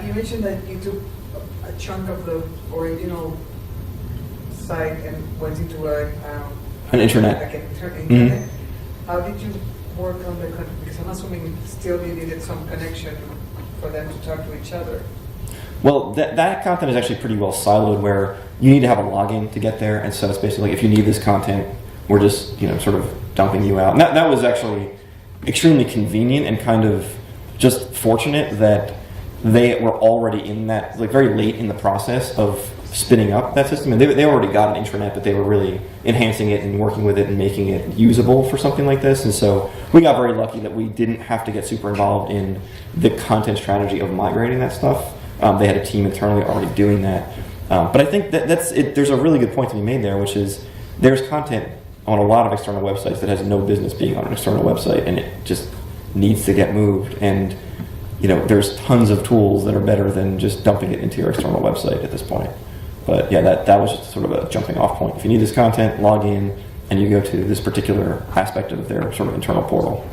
S2: You mentioned that you took a chunk of the original site and went into an
S1: intranet.
S2: Like an internet.
S1: Mm-hmm.
S2: How did you work on the, because I'm assuming still you needed some connection for them to talk to each other.
S1: Well, that content is actually pretty well siloed, where you need to have a login to get there, and so it's basically if you need this content, we're just sort of dumping you out. And that was actually extremely convenient and kind of just fortunate that they were already in that, like very late in the process of spinning up that system, and they already got an intranet, but they were really enhancing it and working with it and making it usable for something like this. And so we got very lucky that we didn't have to get super involved in the content strategy of migrating that stuff. They had a team internally already doing that. But I think that's it. There's a really good point to be made there, which is there's content on a lot of external websites that has no business being on an external website, and it just needs to get moved. And there's tons of tools that are better than just dumping it into your external website at this point. But yeah, that was just sort of a jumping off point. If you need this content, log in, and you go to this particular aspect of their sort of internal portal.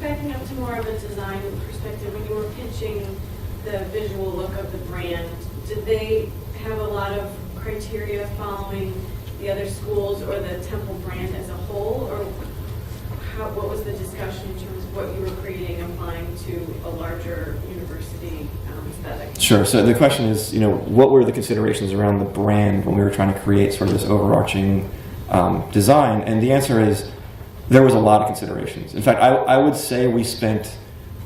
S4: Backing up to more of a design perspective, when you were pitching the visual look of the brand, did they have a lot of criteria following the other schools or the Temple brand as a whole, or what was the discussion in terms of what you were creating, applying to a larger university aesthetic?
S1: Sure. So the question is, what were the considerations around the brand when we were trying to create sort of this overarching design? And the answer is there was a lot of considerations. In fact, I would say we spent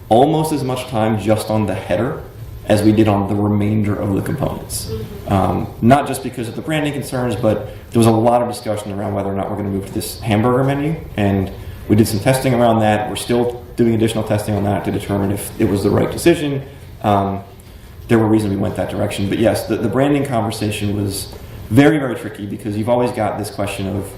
S1: almost as much time just on the header as we did on the remainder of the components. Not just because of the branding concerns, but there was a lot of discussion around whether or not we're going to move to this hamburger menu, and we did some testing around that. We're still doing additional testing on that to determine if it was the right decision. There were reasons we went that direction, but yes, the branding conversation was very, very tricky because you've always got this question of,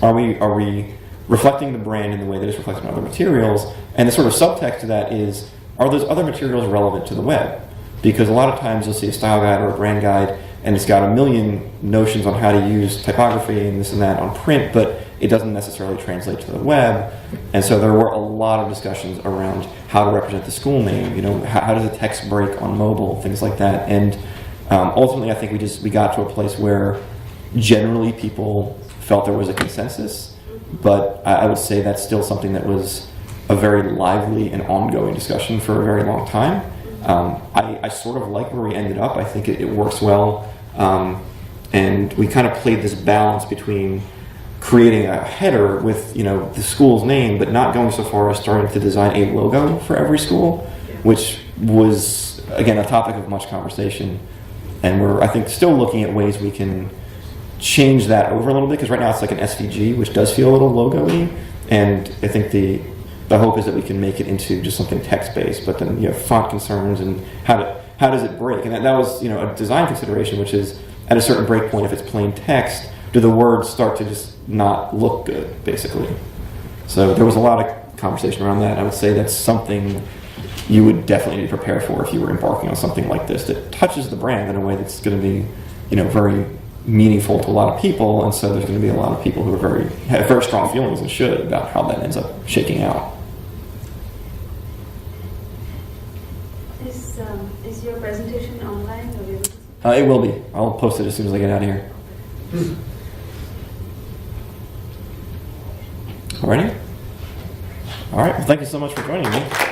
S1: are we reflecting the brand in the way that it's reflected in other materials? And the sort of subtext to that is, are those other materials relevant to the web? Because a lot of times you'll see a style guide or a brand guide and it's got a million notions on how to use typography and this and that on print, but it doesn't necessarily translate to the web. And so there were a lot of discussions around how to represent the school name, you know, how does the text break on mobile, things like that. And ultimately I think we got to a place where generally people felt there was a consensus, but I would say that's still something that was a very lively and ongoing discussion for a very long time. I sort of like where we ended up. I think it works well. And we kind of played this balance between creating a header with, you know, the school's name, but not going so far as starting to design a logo for every school, which was, again, a topic of much conversation. And we're, I think, still looking at ways we can change that over a little bit, because right now it's like an SVG, which does feel a little logo-y. And I think the hope is that we can make it into just something text-based, but then you have font concerns and how does it break? And that was, you know, a design consideration, which is at a certain break point, if it's plain text, do the words start to just not look good, basically? So there was a lot of conversation around that. I would say that's something you would definitely need to prepare for if you were embarking on something like this that touches the brand in a way that's going to be, you know, very meaningful to a lot of people. And so there's going to be a lot of people who have very strong feelings and should about how that ends up shaking out.
S5: Is your presentation online available?
S1: It will be. I'll post it as soon as I get out of here. Alrighty? All right. Well, thank you so much for joining me.